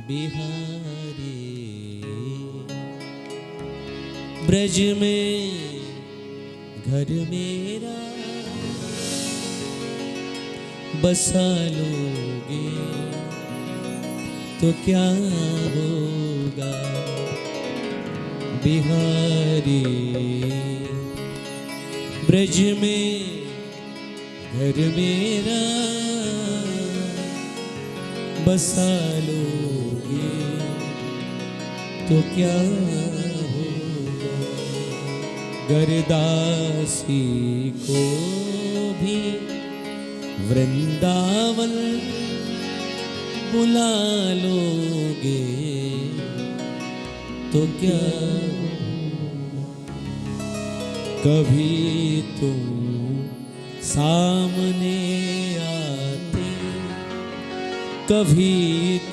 बिहारी। ब्रज में घर मेरा बसा लोगे तो क्या होगा बिहारी। ब्रज में घर मेरा बसा लोगे तो क्या होगा। गरदासी को भी वृंदावन बुला लोगे तो क्या होगा। कभी तुम सामने आते, कभी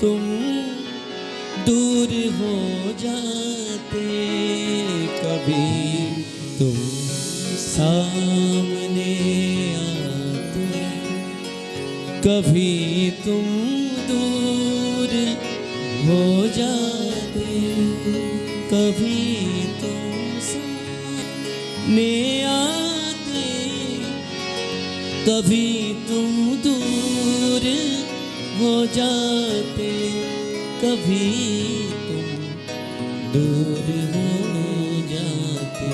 तुम दूर हो जाते, कभी तुम सामने आते, कभी तुम दूर हो जाते, कभी तुम सामने आते, कभी तुम दूर हो जाते, कभी तुम दूर हो जाते।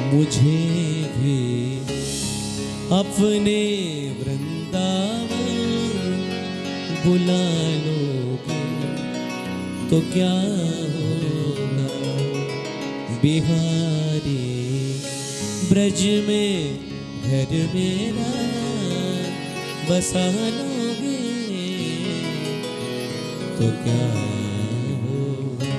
मुझे भी अपने वृंदावन बुला लोगे तो क्या होगा बिहारी। ब्रज में घर मेरा बसा लोगे तो क्या होगा।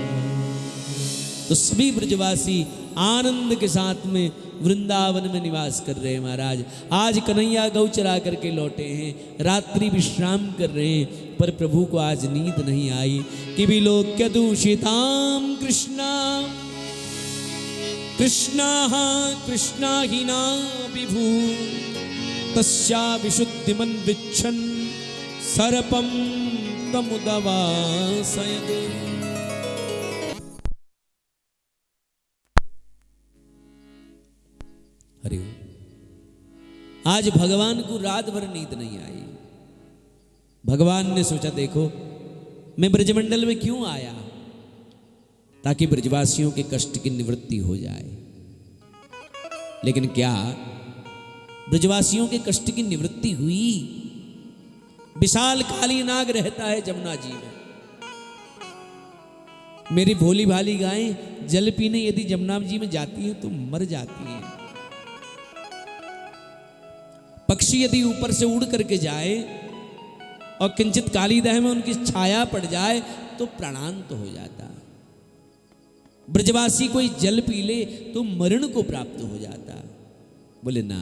तो सभी ब्रजवासी आनंद के साथ में वृंदावन में निवास कर रहे हैं महाराज। आज कन्हैया गौ चरा करके लौटे हैं, रात्रि विश्राम कर रहे हैं, पर प्रभु को आज नींद नहीं आई। कि विलोक्य दूषिताम कृष्णा कृष्णा कृष्णा हीना विभू तस्या विशुद्धिमन विच्छन सर्पम तमुदवासयद। हरि आज भगवान को रात भर नींद नहीं आई। भगवान ने सोचा देखो मैं ब्रजमंडल में क्यों आया, ताकि ब्रजवासियों के कष्ट की निवृत्ति हो जाए। लेकिन क्या ब्रजवासियों के कष्ट की निवृत्ति हुई? विशाल काली नाग रहता है जमुना जी में। मेरी भोली भाली गायें जल पीने यदि जमुना जी में जाती हैं तो मर जाती हैं। पक्षी यदि ऊपर से उड़ करके जाए और किंचित काली दह में उनकी छाया पड़ जाए तो प्राणांत हो जाता। ब्रजवासी कोई जल पी ले तो मरण को प्राप्त हो जाता। बोले ना,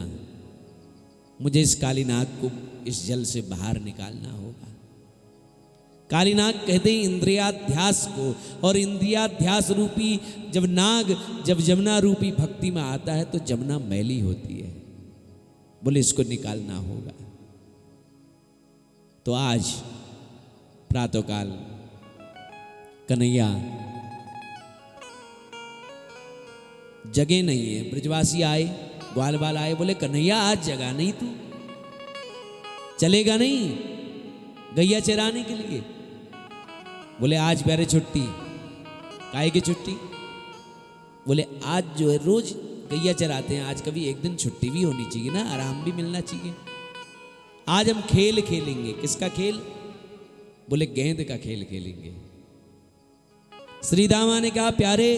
मुझे इस काली नाग को इस जल से बाहर निकालना होगा। काली नाग कहते हैं इंद्रियाध्यास को, और इंद्रियाध्यास रूपी जब नाग जब जमुना रूपी भक्ति में आता है तो जमुना मैली होती है। बोले इसको निकालना होगा। तो आज प्रातःकाल कन्हैया जगे नहीं है। ब्रजवासी आए, ग्वाल बाल आए, बोले कन्हैया आज जगा नहीं तू, चलेगा नहीं गैया चराने के लिए? बोले आज प्यारे छुट्टी। काहे की छुट्टी? बोले आज जो है रोज गैया चराते हैं, आज कभी एक दिन छुट्टी भी होनी चाहिए ना, आराम भी मिलना चाहिए। आज हम खेल खेलेंगे। किसका खेल? बोले गेंद का खेल खेलेंगे। श्री दामा ने कहा प्यारे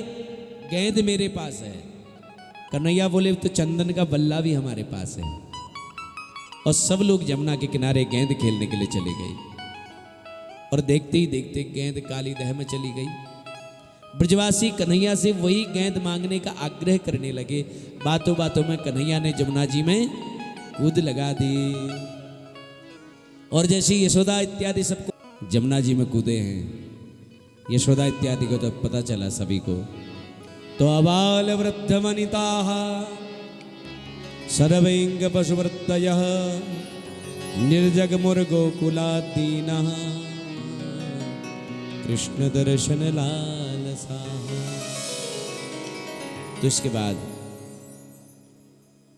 गेंद मेरे पास है। कन्हैया बोले तो चंदन का बल्ला भी हमारे पास है। और सब लोग जमुना के किनारे गेंद खेलने के लिए चले गए। और देखते ही देखते गेंद काली दह में चली गई। ब्रजवासी कन्हैया से वही गेंद मांगने का आग्रह करने लगे। बातों बातों में कन्हैया ने जमुना जी में कूद लगा दी। और जैसे यशोदा इत्यादि सबको जमुना जी में कूदे हैं, यशोदा इत्यादि को तो पता चला सभी को। तो अबाल वृद्ध वनिता सर्वैंग पशुवृत्तयः निर्जग मुर्गोकुलादीनः कृष्ण दर्शन लालसा। तो इसके बाद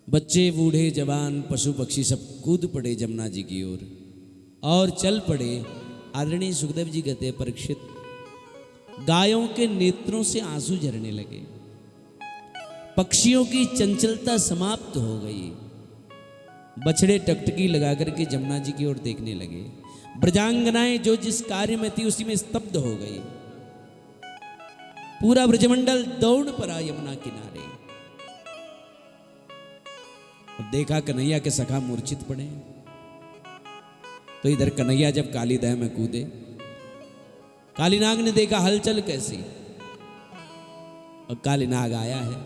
बच्चे बूढ़े जवान पशु पक्षी सब कूद पड़े जमुना जी की ओर और चल पड़े। आदरणीय सुखदेव जी कहते हैं, परीक्षित, गायों के नेत्रों से आंसू झरने लगे, पक्षियों की चंचलता समाप्त हो गई, बछड़े टकटकी लगा करके जमुना जी की ओर देखने लगे, ब्रजांगनाएं जो जिस कार्य में थी उसी में स्तब्ध हो गई। पूरा ब्रजमंडल दौड़ पड़ा यमुना किनारे और देखा कन्हैया के सखा मूर्छित पड़े। तो इधर कन्हैया जब कालीदह में कूदे, कालीनाग ने देखा हलचल कैसी, और कालीनाग आया है,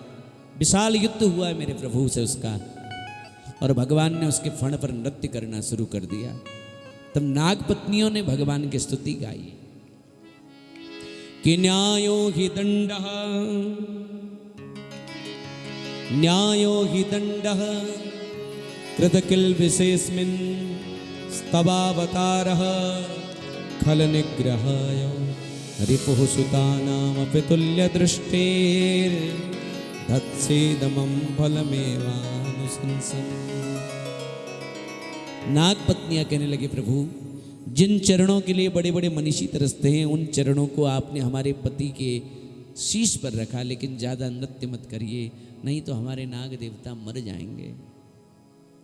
विशाल युद्ध हुआ है मेरे प्रभु से उसका, और भगवान ने उसके फण पर नृत्य करना शुरू कर दिया। तब नाग पत्नियों ने भगवान की स्तुति गाई कि न्यायो हि दंडः, न्यायो हि दंडः कृतकिल्बिषेऽस्मिन् स्तवावतारः खल निग्रहाय रिपुः सुतानामपि तुल्यदृष्टेर् धत्सेदमं फलमेवानुशंसन्। नाग पत्नियां कहने लगे, प्रभु जिन चरणों के लिए बड़े बड़े मनीषी तरसते हैं उन चरणों को आपने हमारे पति के शीश पर रखा, लेकिन ज़्यादा नृत्य मत करिए, नहीं तो हमारे नाग देवता मर जाएंगे।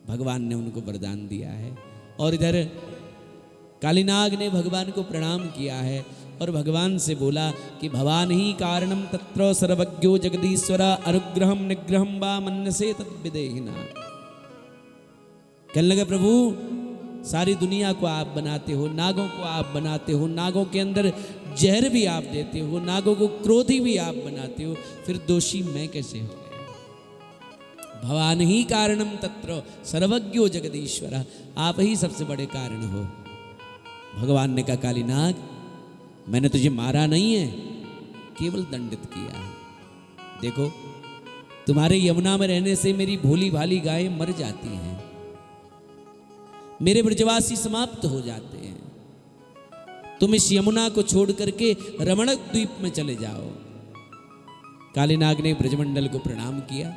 भगवान ने उनको वरदान दिया है। और इधर कालीनाग ने भगवान को प्रणाम किया है और भगवान से बोला कि भवान ही कारणम तत्र सर्वज्ञो जगदीश्वर अनुग्रहम निग्रहम वा मन्यसे तद्विदेहिना। कहने लगे, प्रभु सारी दुनिया को आप बनाते हो, नागों को आप बनाते हो, नागों के अंदर जहर भी आप देते हो, नागों को क्रोधी भी आप बनाते हो, फिर दोषी मैं कैसे हो गया? भवान ही कारणम तत्र सर्वज्ञो जगदीश्वर, आप ही सबसे बड़े कारण हो। भगवान ने कहा, कालीनाग मैंने तुझे मारा नहीं है, केवल दंडित किया है। देखो तुम्हारे यमुना में रहने से मेरी भोली भाली गायें मर जाती हैं, मेरे ब्रजवासी समाप्त हो जाते हैं। तुम इस यमुना को छोड़ करके रमणक द्वीप में चले जाओ। कालीनाग ने ब्रजमंडल को प्रणाम किया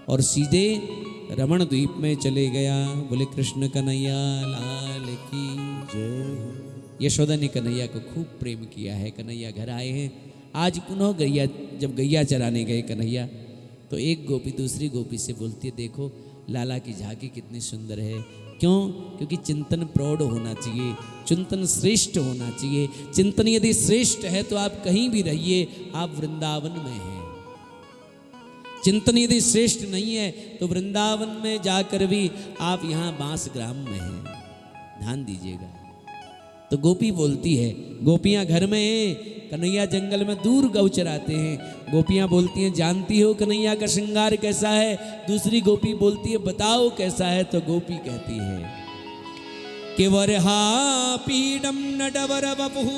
और सीधे रमण द्वीप में चले गया। बोले कृष्ण कन्हैया लाल की जय। यशोदा ने कन्हैया को खूब प्रेम किया है। कन्हैया घर आए हैं। आज पुनः गैया, जब गैया चराने गए कन्हैया, तो एक गोपी दूसरी गोपी से बोलती है, देखो लाला की झांकी कितनी सुंदर है। क्यों? क्योंकि चिंतन प्रौढ़ होना चाहिए, चिंतन श्रेष्ठ होना चाहिए। चिंतन यदि श्रेष्ठ है तो आप कहीं भी रहिए, आप वृंदावन में हैं। चिंतन यदि श्रेष्ठ नहीं है तो वृंदावन में जाकर भी आप यहाँ बांस ग्राम में हैं। ध्यान दीजिएगा। तो गोपी बोलती है, गोपियाँ घर में हैं, कन्हैया जंगल में दूर गौ चराते हैं। गोपियाँ बोलती हैं, जानती हो कन्हैया का श्रृंगार कैसा है? दूसरी गोपी बोलती है, बताओ कैसा है? तो गोपी कहती है कि वरहा पीडम नडवर वपुः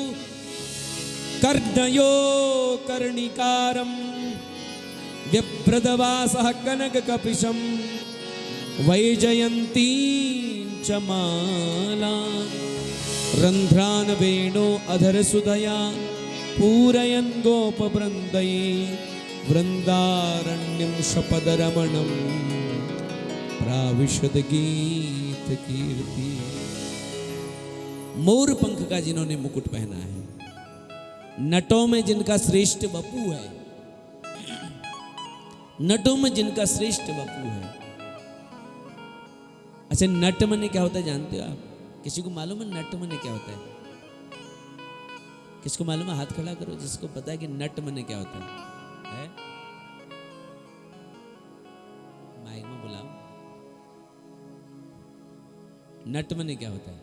कर्णयो कर्णिकारम व्यभ्रदवासः कनक कपिशम वैजयंती च माला रंध्रान वेणो अधर सुधया पूरयन् गोपवृंदये वृंदारण्यं शपदरमणं प्राविशद गीत कीर्ति। मोर पंख का जिन्होंने मुकुट पहना है, नटों में जिनका श्रेष्ठ वपु है, नटों में जिनका श्रेष्ठ वपु है। अच्छा, नट मने क्या होता है जानते हो आप? किसी को मालूम है नट मने क्या होता है? किसको मालूम है? हाथ खड़ा करो जिसको पता है कि नट मने क्या होता है? माइक में बुलाओ। नट मने क्या होता है?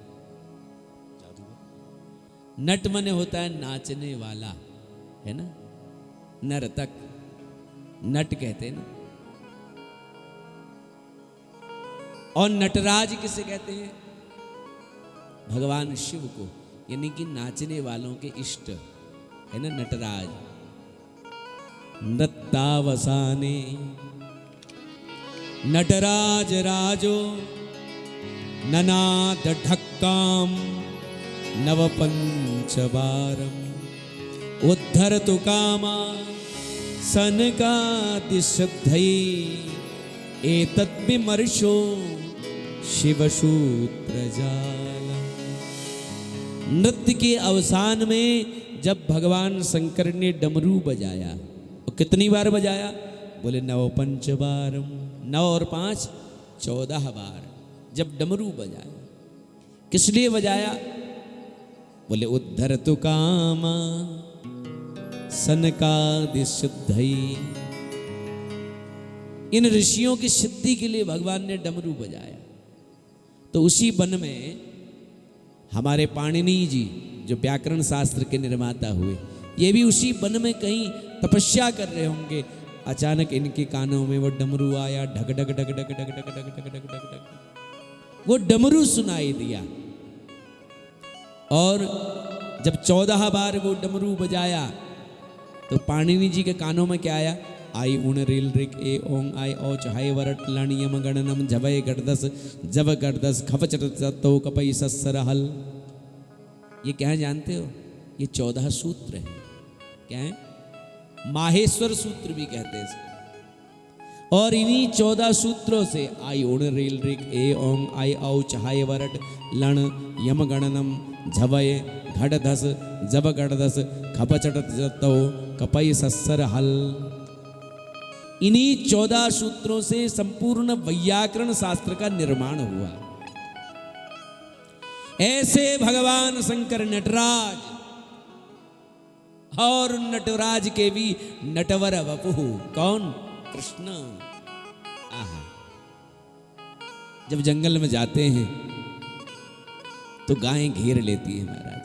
नट मने होता है नाचने वाला, है ना? नर्तक, नट कहते हैं ना। और नटराज किसे कहते हैं? भगवान शिव को, यानी कि नाचने वालों के इष्ट, है ना नटराज। नृत्तावसाने नटराज राजो ननाद ढक्काम नव पंचवारम उद्धर तु कामा सनकादिशुद्धै एतत् विमर्शो शिवसूत्रजाल। नृत्य के अवसान में जब भगवान शंकर ने डमरू बजाया, तो कितनी बार बजाया? बोले 9 पंचबारम, 9 और 5 14 बार जब डमरू बजाया। किस लिए बजाया? बोले उद्धर तु कामा सनकादिशुद्धै। इन ऋषियों की सिद्धि के लिए भगवान ने डमरू बजाया। तो उसी वन में हमारे पाणिनि जी जो व्याकरण शास्त्र के निर्माता हुए, ये भी उसी वन में कहीं तपस्या कर रहे होंगे। अचानक इनके कानों में वो डमरू आया, ढक ढक ढक ढक ढक ढक ढक ढक ढक ढक। वो डमरू सुनाई दिया और जब 14 बार वो डमरू बजाया तो पाणिनि जी के कानों में क्या आया? आई उण रिल रिक ए ओंग आई औच हाय वरट लण यम गणनम झवय गड़दस जब गड़दस खपचट तो कपई सस्सर हल। ये क्या है जानते हो? ये 14 सूत्र है। क्या है? माहेश्वर सूत्र भी कहते हैं इसे। और इन्हीं 14 सूत्रों से आई उण रिल रिक ए ओंग आई औच हाय वरट लण यम गणनम झवय घड़धस जब गड़दस खपचट तो कपई सस्सर हल। इन्हीं 14 सूत्रों से संपूर्ण वैयाकरण शास्त्र का निर्माण हुआ। ऐसे भगवान शंकर नटराज, और नटराज के भी नटवर वपु। कौन? कृष्ण। आहा, जब जंगल में जाते हैं तो गायें घेर लेती है महाराज।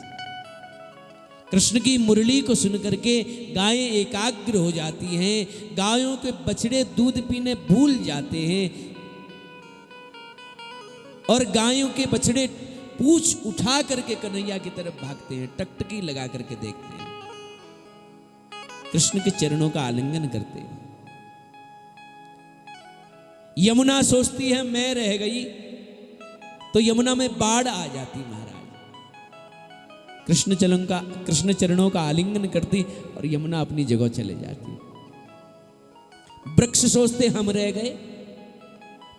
कृष्ण की मुरली को सुनकर के गायें एकाग्र हो जाती हैं। गायों के बछड़े दूध पीने भूल जाते हैं और गायों के बछड़े पूंछ उठा करके कन्हैया की तरफ भागते हैं, टकटकी लगा करके देखते हैं, कृष्ण के चरणों का आलिंगन करते हैं। यमुना सोचती है मैं रह गई तो यमुना में बाढ़ आ जाती महाराज। कृष्ण चरणों का आलिंगन करती और यमुना अपनी जगह चले जाती। वृक्ष सोचते हम रह गए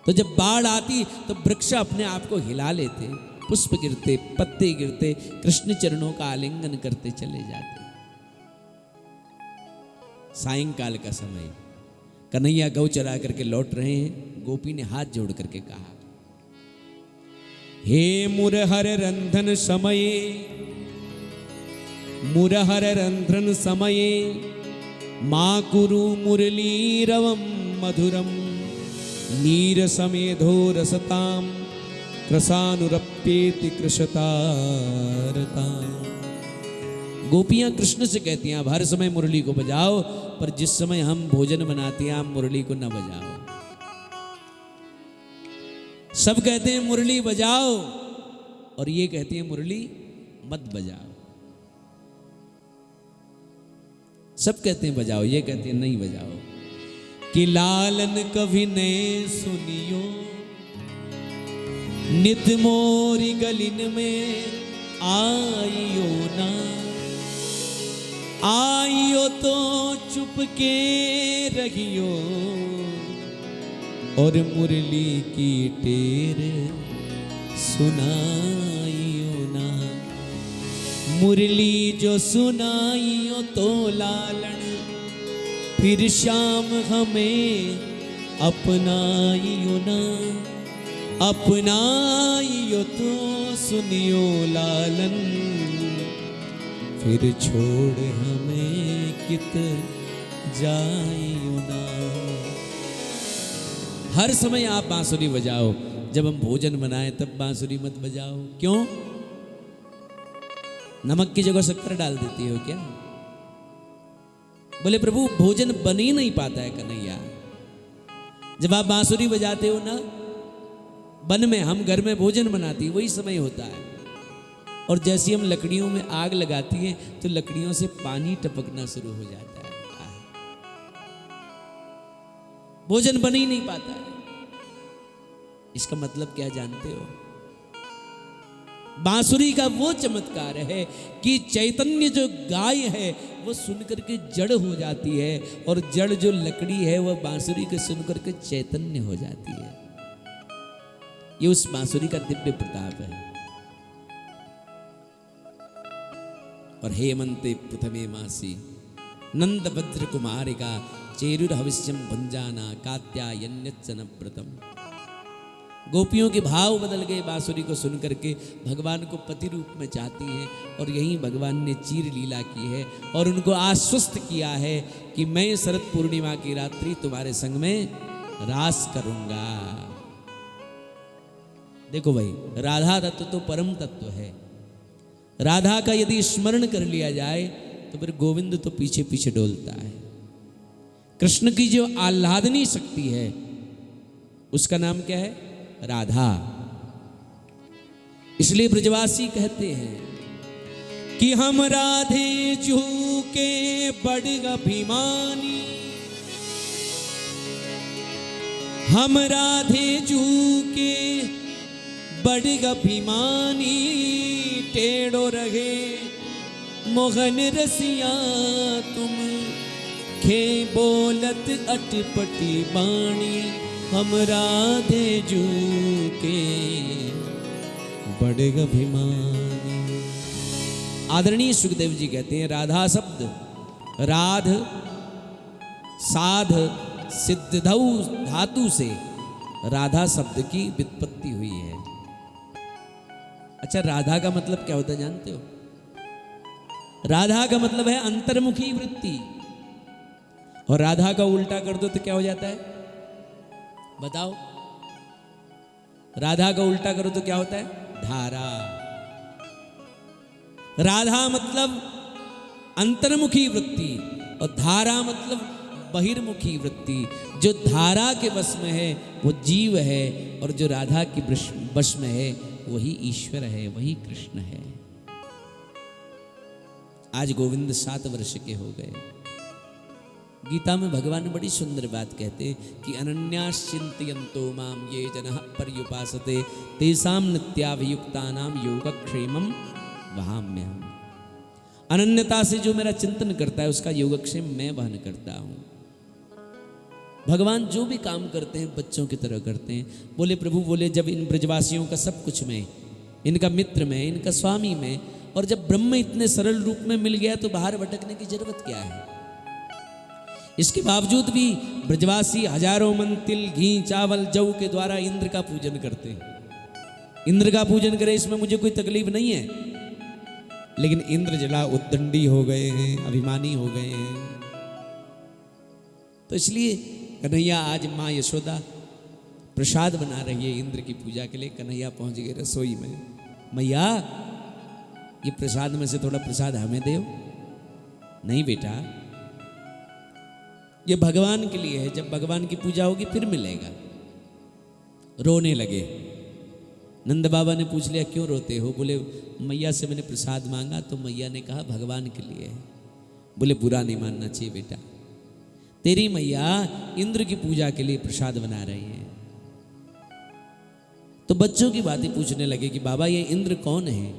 तो जब बाढ़ आती तो वृक्ष अपने आप को हिला लेते, पुष्प गिरते, पत्ते गिरते, कृष्ण चरणों का आलिंगन करते चले जाते। सायंकाल का समय, कन्हैया गौ चरा करके लौट रहे हैं। गोपी ने हाथ जोड़ करके कहा, हे मुरहर रंधन समये, मुरहर रंध्रन समये मां कुरु मुरलीरवम मधुरम नीर समेधो रसताम कृशानुरप्येति कृशतारता। गोपियां कृष्ण से कहती हैं आप हर समय मुरली को बजाओ, पर जिस समय हम भोजन बनाते हैं आप मुरली को न बजाओ। सब कहते हैं मुरली बजाओ और ये कहती है मुरली मत बजाओ। सब कहते हैं बजाओ, ये कहते हैं नहीं बजाओ। कि लालन कभी ने सुनियो नित मोरी गलिन में आइयो ना, आइयो तो चुप के रहियो और मुरली की टेर सुनाइयो ना। मुरली जो सुनाइयो तो लालन फिर शाम हमें अपनाइयो ना, अपनाइयो तो सुनियो लालन फिर छोड़ हमें कित जाइयो ना। हर समय आप बांसुरी बजाओ, जब हम भोजन बनाएं तब बांसुरी मत बजाओ। क्यों? नमक की जगह शक्कर डाल देती हो क्या? बोले प्रभु भोजन बन ही नहीं पाता है कन्हैया। जब आप बांसुरी बजाते हो ना, वन में हम घर में भोजन बनाती वही समय होता है, और जैसे हम लकड़ियों में आग लगाती हैं तो लकड़ियों से पानी टपकना शुरू हो जाता है। भोजन बन ही नहीं पाता है। इसका मतलब क्या जानते हो? बांसुरी का वो चमत्कार है कि चैतन्य जो गाय है वो सुनकर के जड़ हो जाती है, और जड़ जो लकड़ी है वह बांसुरी को सुनकर के चैतन्य हो जाती है। ये उस बांसुरी का दिव्य प्रताप है। और हेमंते प्रथमे मासी नंद भद्र कुमारिका चेरुर हविष्यम भंजाना कात्यायन्यच्चन व्रतम। गोपियों के भाव बदल गए बांसुरी को सुनकर के, भगवान को पति रूप में चाहती हैं, और यहीं भगवान ने चीर लीला की है और उनको आश्वस्त किया है कि मैं शरद पूर्णिमा की रात्रि तुम्हारे संग में रास करूंगा। देखो भाई, राधा तत्व तो परम तत्व है। राधा का यदि स्मरण कर लिया जाए तो फिर गोविंद तो पीछे पीछे डोलता है। कृष्ण की जो आह्लादनी शक्ति है उसका नाम क्या है? राधा। इसलिए ब्रजवासी कहते हैं कि हम राधे जू के बड़ अभिमानी, हम राधे जू के बड़ अभिमानी, टेढ़ो रहे मोहन रसिया तुम खे बोलत अटपटी बाणी, हम राधे जू के बड़े अभिमानी। आदरणीय सुखदेव जी कहते हैं राधा शब्द राध साध सिद्धधौ धातु से राधा शब्द की व्युत्पत्ति हुई है। अच्छा, राधा का मतलब क्या होता है जानते हो? राधा का मतलब है अंतर्मुखी वृत्ति, और राधा का उल्टा कर दो तो क्या हो जाता है? बताओ, राधा का उल्टा करो तो क्या होता है? धारा। राधा मतलब अंतर्मुखी वृत्ति और धारा मतलब बहिर्मुखी वृत्ति। जो धारा के वश में है वो जीव है, और जो राधा के वश में है वही ईश्वर है, वही कृष्ण है। आज गोविंद 7 वर्ष के हो गए। गीता में भगवान बड़ी सुंदर बात कहते हैं कि अनन्याश्चिन्तयन्तो माम ये जनः पर्युपासते तेषां नित्याभियुक्तानां योगक्षेमं वहाम्यहम्। अनन्यता से जो मेरा चिंतन करता है उसका योगक्षेम मैं वहन करता हूँ। भगवान जो भी काम करते हैं बच्चों की तरह करते हैं। बोले प्रभु, बोले जब इन ब्रजवासियों का सब कुछ में, इनका मित्र में, इनका स्वामी में, और जब ब्रह्म इतने सरल रूप में मिल गया तो बाहर भटकने की जरूरत क्या है? इसके बावजूद भी ब्रजवासी हजारों मन तिल घी चावल जौ के द्वारा इंद्र का पूजन करते हैं। इंद्र का पूजन करें इसमें मुझे कोई तकलीफ नहीं है, लेकिन इंद्र जला उद्दंडी हो गए हैं, अभिमानी हो गए हैं। तो इसलिए कन्हैया आज माँ यशोदा प्रसाद बना रही है इंद्र की पूजा के लिए। कन्हैया पहुंच गए रसोई में। मैया, ये प्रसाद में से थोड़ा प्रसाद हमें दो। नहीं बेटा, ये भगवान के लिए है, जब भगवान की पूजा होगी फिर मिलेगा। रोने लगे। नंद बाबा ने पूछ लिया क्यों रोते हो? बोले मैया से मैंने प्रसाद मांगा तो मैया ने कहा भगवान के लिए है। बोले बुरा नहीं मानना चाहिए बेटा, तेरी मैया इंद्र की पूजा के लिए प्रसाद बना रही है। तो बच्चों की बातें पूछने लगे कि बाबा ये इंद्र कौन है?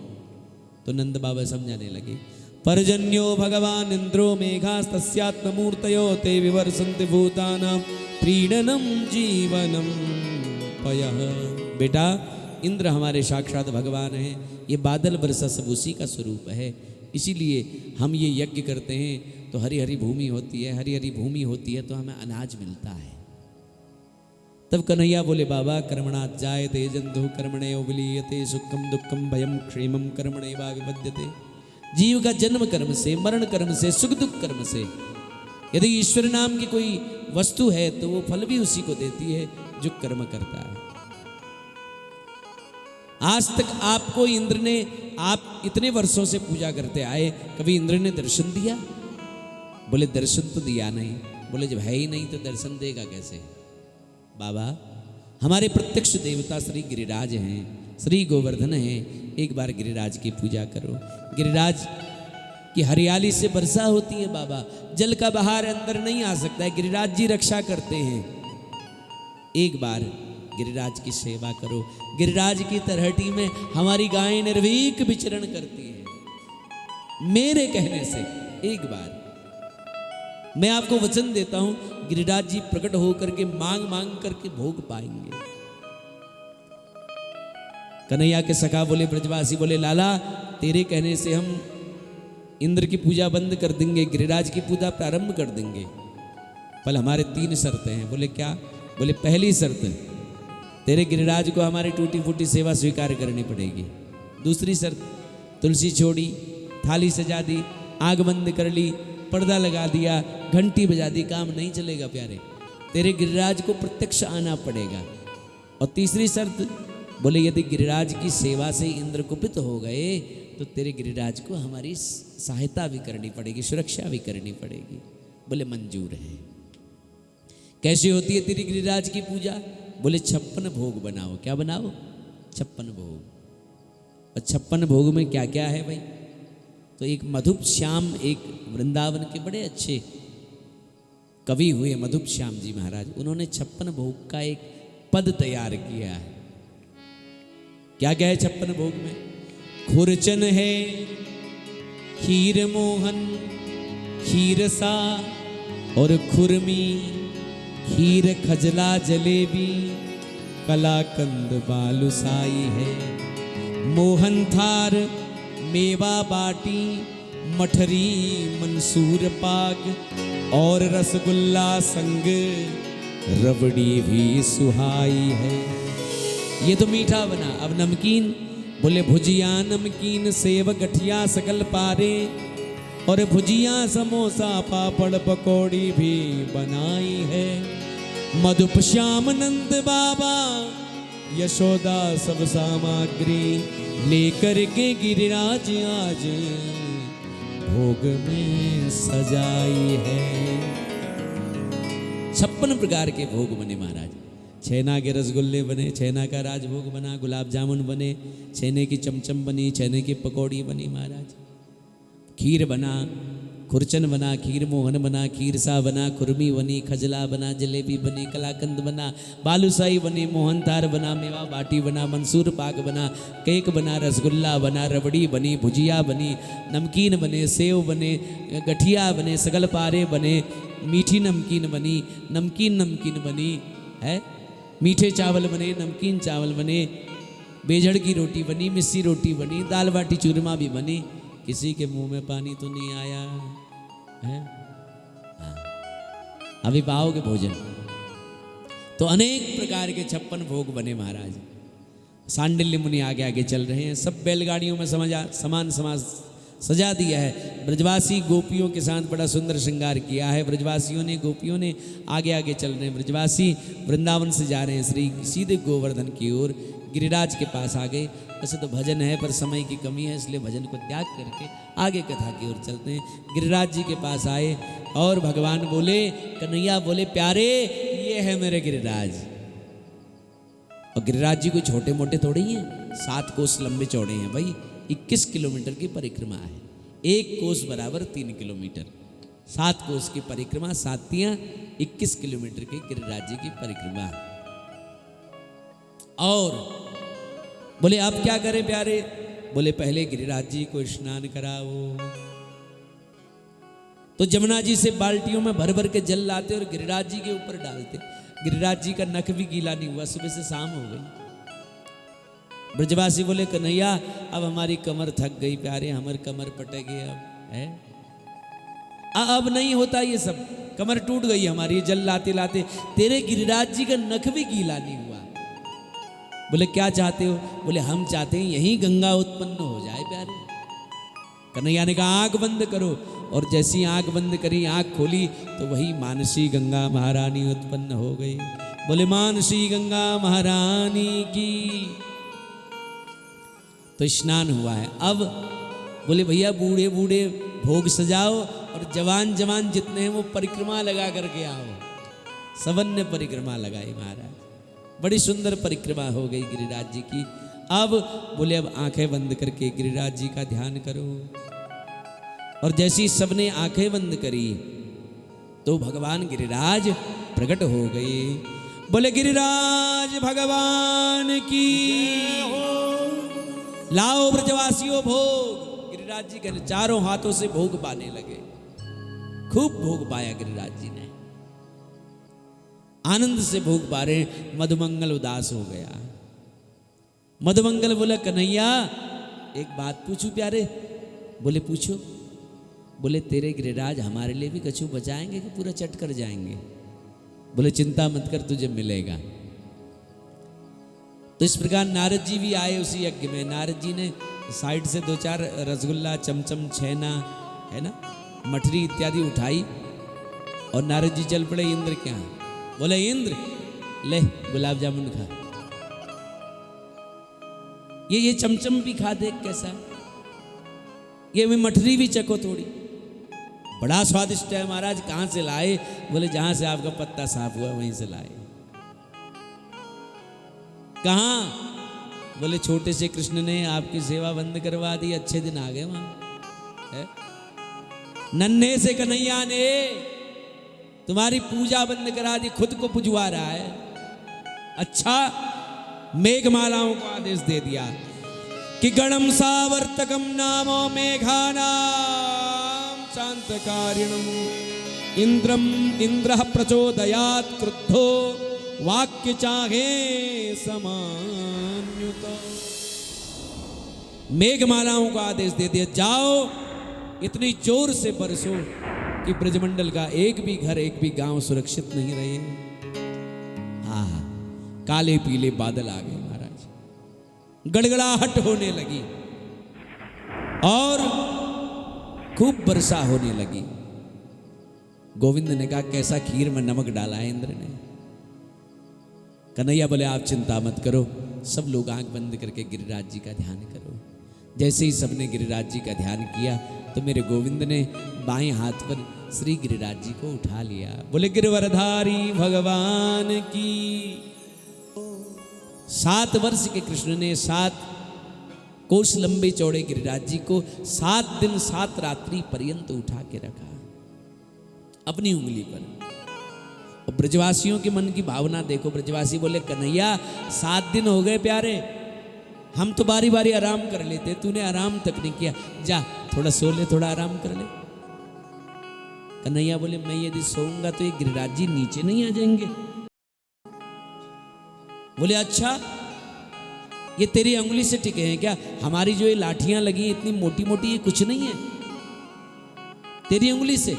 तो नंद बाबा समझाने लगे, पर्जन्यो भगवान इंद्रो मेघास्तस्यात्ममूर्तयो ते विवर्षन्ति भूतानां प्रीणनम जीवनम पयः। बेटा, इंद्र हमारे साक्षात भगवान हैं। ये बादल वर्षा सब उसी का स्वरूप है। इसीलिए हम ये यज्ञ करते हैं तो हरी हरी भूमि होती है, हरी हरी भूमि होती है तो हमें अनाज मिलता है। तब कन्हैया बोले बाबा, कर्मणात् जायते जन्तु कर्मणेव विलीयते सुखम दुखम भयम क्षेमम कर्मणेवा विपद्यते। जीव का जन्म कर्म से, मरण कर्म से, सुख दुख कर्म से। यदि ईश्वर नाम की कोई वस्तु है तो वो फल भी उसी को देती है जो कर्म करता है। आज तक आपको इंद्र ने, आप इतने वर्षों से पूजा करते आए, कभी इंद्र ने दर्शन दिया? बोले दर्शन तो दिया नहीं। बोले जब है ही नहीं तो दर्शन देगा कैसे? बाबा, हमारे प्रत्यक्ष देवता श्री गिरिराज हैं, श्री गोवर्धन हैं। एक बार गिरिराज की पूजा करो। गिरिराज की हरियाली से वर्षा होती है बाबा, जल का बहार अंदर नहीं आ सकता है, गिरिराज जी रक्षा करते हैं। एक बार गिरिराज की सेवा करो। गिरिराज की तरहटी में हमारी गायें निर्भीक विचरण करती है। मेरे कहने से एक बार मैं आपको वचन देता हूं, गिरिराज जी प्रकट होकर के मांग मांग करके भोग पाएंगे। कन्हैया के सखा बोले, ब्रजवासी बोले, लाला तेरे कहने से हम इंद्र की पूजा बंद कर देंगे, गिरिराज की पूजा प्रारंभ कर देंगे, पर हमारे 3 शर्तें हैं। बोले क्या? बोले पहली शर्त, तेरे गिरिराज को हमारी टूटी फूटी सेवा स्वीकार करनी पड़ेगी। दूसरी शर्त, तुलसी छोड़ी, थाली सजा दी, आग बंद कर ली, पर्दा लगा दिया, घंटी बजा दी, काम नहीं चलेगा प्यारे, तेरे गिरिराज को प्रत्यक्ष आना पड़ेगा। और तीसरी शर्त, बोले यदि गिरिराज की सेवा से इंद्र कुपित हो गए तो तेरे गिरिराज को हमारी सहायता भी करनी पड़ेगी, सुरक्षा भी करनी पड़ेगी। बोले मंजूर है। कैसे होती है तेरी गिरिराज की पूजा? बोले 56 भोग बनाओ। क्या बनाओ? 56 भोग। और 56 भोग में क्या क्या है भाई? तो एक मधुप श्याम, एक वृंदावन के बड़े अच्छे कवि हुए मधुप श्याम जी महाराज, उन्होंने 56 भोग का एक पद तैयार किया है। क्या क्या है 56 भोग में? खुरचन है, खीर मोहन, खीर सा और खुरमी, खीर खजला जलेबी, कलाकंद बालूसाई है, मोहन थार, मेवा बाटी, मठरी मंसूर पाक और रसगुल्ला संग रबड़ी भी सुहाई है। ये तो मीठा बना। अब नमकीन, बोले भुजिया नमकीन सेव गठिया सकल पारे और भुजिया समोसा पापड़ पकौड़ी भी बनाई है। मधुप श्याम नंद बाबा यशोदा सब सामग्री लेकर के गिरिराज आज भोग में सजाई है। 56 प्रकार के भोग बने महाराज। छेना के रसगुल्ले बने, छेना का राजभोग बना, गुलाब जामुन बने, छेने की चमचम बनी, छेने की पकौड़ी बनी महाराज, खीर बना, खुरचन बना, खीर मोहन बना, खीर सा बना, खुरमी बनी, खजला बना, जलेबी बनी, कलाकंद बना, बालूसाई बनी, मोहन थार बना, मेवा बाटी बना, मंसूर पाक बना, केक बना, रसगुल्ला बना, रबड़ी बनी, भुजिया बनी, नमकीन बने, सेव बने, गठिया बने, सगल पारे बने, मीठी नमकीन बनी, नमकीन बनी है, मीठे चावल बने, नमकीन चावल बने, बेजड़ की रोटी बनी, मिस्सी रोटी बनी, दाल बाटी चूरमा भी बनी। किसी के मुंह में पानी तो नहीं आया है? हाँ। अभी पाओगे भोजन। तो अनेक प्रकार के 56 भोग बने महाराज। सांडिल्य मुनि आगे आगे चल रहे हैं, सब बैलगाड़ियों में समान सजा दिया है। ब्रजवासी गोपियों के साथ बड़ा सुंदर श्रृंगार किया है। ब्रजवासियों ने, गोपियों ने आगे आगे चल रहे हैं। ब्रजवासी वृंदावन से जा रहे हैं श्री सीधे गोवर्धन की ओर, गिरिराज के पास आ गए। वैसे तो भजन है पर समय की कमी है, इसलिए भजन को त्याग करके आगे कथा की ओर चलते हैं। गिरिराज जी के पास आए और भगवान बोले, कन्हैया बोले, प्यारे ये है मेरे गिरिराज। और गिरिराज जी कोई छोटे मोटे थोड़े ही हैं, 7 कोस लंबे चौड़े हैं भाई। 21 किलोमीटर की परिक्रमा है। 1 कोस बराबर 3 किलोमीटर, 7 कोस की परिक्रमा, 7 तियां 21 किलोमीटर की गिरिराज जी की परिक्रमा। और बोले आप क्या करें प्यारे? बोले पहले गिरिराज जी को स्नान कराओ। तो जमुना जी से बाल्टियों में भर भर के जल लाते और गिरिराज जी के ऊपर डालते। गिरिराज जी का नख भी गीला नहीं हुआ, सुबह से शाम हो गई। ब्रजवासी बोले, कन्हैया अब हमारी कमर थक गई प्यारे, हमारी कमर पटक गई अब है, अब नहीं होता ये सब, कमर टूट गई हमारी जल लाते लाते। तेरे गिरिराज जी का नख भी गीला नहीं हुआ। बोले क्या चाहते हो? बोले हम चाहते हैं यही गंगा उत्पन्न हो जाए प्यारे। कन्हैया ने कहा आंख बंद करो, और जैसी आंख बंद करी, आंख खोली तो वही मानसी गंगा महारानी उत्पन्न हो गई। बोले मानसी गंगा महारानी की। तो स्नान हुआ है। अब बोले भैया बूढ़े बूढ़े भोग सजाओ और जवान जवान जितने हैं वो परिक्रमा लगा करके आओ। सबन ने परिक्रमा लगाई महाराज, बड़ी सुंदर परिक्रमा हो गई गिरिराज जी की। अब बोले अब आंखें बंद करके गिरिराज जी का ध्यान करो। और जैसी सबने आंखें बंद करी तो भगवान गिरिराज प्रकट हो गए। बोले गिरिराज भगवान की। लाओ ब्रजवासियों भोग। गिरिराज जी कहने चारों हाथों से भोग पाने लगे। खूब भोग पाया गिरिराज जी ने, आनंद से भोग पा रहे। मधुमंगल उदास हो गया। मधुमंगल बोला कन्हैया एक बात पूछूं प्यारे। बोले पूछो। बोले तेरे गिरिराज हमारे लिए भी कछु बचाएंगे कि पूरा चट कर जाएंगे? बोले चिंता मत कर, तुझे मिलेगा। तो इस प्रकार नारद जी भी आए उसी यज्ञ में। नारद जी ने साइड से 2-4 रसगुल्ला, चमचम, छेना, है ना, मठरी इत्यादि उठाई और नारद जी चल पड़े इंद्र के यहाँ। बोले इंद्र ले गुलाब जामुन खा, ये चमचम भी खा, देख कैसा है, ये मठरी भी चको थोड़ी, बड़ा स्वादिष्ट है महाराज। कहाँ से लाए? बोले जहां से आपका पत्ता साफ हुआ वहीं से लाए। कहाँ? बोले छोटे से कृष्ण ने आपकी सेवा बंद करवा दी, अच्छे दिन आ गए वहां। नन्हे से कन्हैया ने तुम्हारी पूजा बंद करा दी, खुद को पुजवा रहा है। अच्छा, मेघमालाओं को आदेश दे दिया कि गणम सावर्तकम नामो मेघानाम शांतकारिणम इंद्रम इंद्रः प्रचोदयात् क्रुद्धो वाक्य चाहे समान्युत। मेघमालाओं को आदेश दे दिया, जाओ इतनी जोर से बरसो कि ब्रजमंडल का एक भी घर, एक भी गांव सुरक्षित नहीं रहे। हाँ, काले पीले बादल आ गए महाराज, गड़गड़ाहट होने लगी और खूब वर्षा होने लगी। गोविंद ने कहा कैसा खीर में नमक डाला है इंद्र ने। कन्हैया बोले आप चिंता मत करो, सब लोग आंख बंद करके गिरिराज जी का ध्यान करो। जैसे ही सबने गिरिराज जी का ध्यान किया तो मेरे गोविंद ने बाएं हाथ पर श्री गिरिराज जी को उठा लिया। बोले गिरवरधारी भगवान की। 7 वर्ष के कृष्ण ने 7 कोस लंबे चौड़े गिरिराज जी को 7 दिन 7 रात्रि पर्यंत उठा के रखा अपनी उंगली पर। और ब्रजवासियों के मन की भावना देखो। ब्रजवासी बोले कन्हैया 7 दिन हो गए प्यारे, हम तो बारी बारी आराम कर लेते, तूने आराम तक नहीं किया, जा थोड़ा सो ले, थोड़ा आराम कर ले। कन्हैया बोले मैं यदि सोऊंगा तो ये गिरिराज जी नीचे नहीं आ जाएंगे? बोले अच्छा, ये तेरी अंगुली से टिके हैं क्या? हमारी जो ये लाठियां लगी इतनी मोटी मोटी, ये कुछ नहीं है तेरी अंगुली से।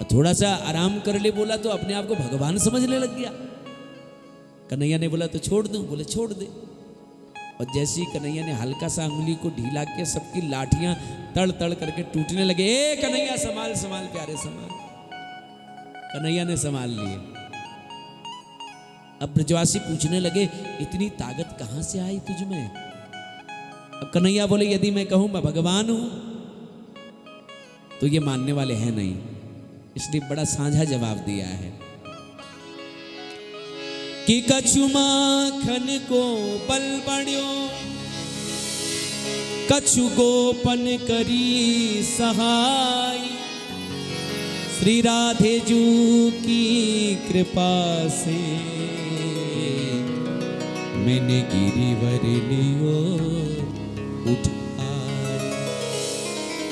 थोड़ा सा आराम कर ले बोला तो अपने आप को भगवान समझने लग गया। कन्हैया ने बोला तो छोड़ दूं? बोले छोड़ दे। और जैसे ही कन्हैया ने हल्का सा अंगुली को ढीला किया, सबकी लाठियां तड़ तड़ करके टूटने लगे। ए कन्हैया संभाल संभाल प्यारे संभाल। कन्हैया ने संभाल लिए। अब ब्रजवासी पूछने लगे इतनी ताकत कहां से आई तुझ में? अब कन्हैया बोले यदि मैं कहूं मैं भगवान हूं तो ये मानने वाले हैं नहीं, इसलिए बड़ा साझा जवाब दिया है कि कछु माखन को बल बढ़्यो, कछु गोपन करी सहाय, श्री राधे जू की कृपा से मैंने गिरिवर लियो उठाए।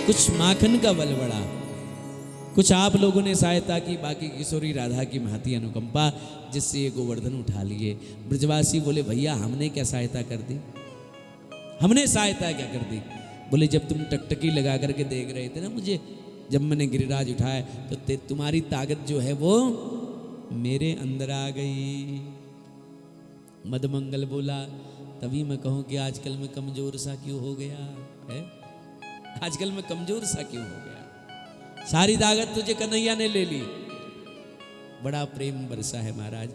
कुछ माखन का बल बढ़ा, कुछ आप लोगों ने सहायता की, बाकी किशोरी राधा की महती अनुकंपा जिससे ये गोवर्धन उठा लिए। ब्रजवासी बोले भैया हमने क्या सहायता कर दी? हमने सहायता क्या कर दी? बोले जब तुम टकटकी लगा करके देख रहे थे ना मुझे, जब मैंने गिरिराज उठाया तो तुम्हारी ताकत जो है वो मेरे अंदर आ गई। मधुमंगल बोला तभी मैं कहूँ कि आजकल मैं कमजोर सा क्यों हो गया है? आजकल मैं कमजोर सा क्यों हो गया? सारी ताकत तुझे कन्हैया ने ले ली। बड़ा प्रेम बरसा है महाराज।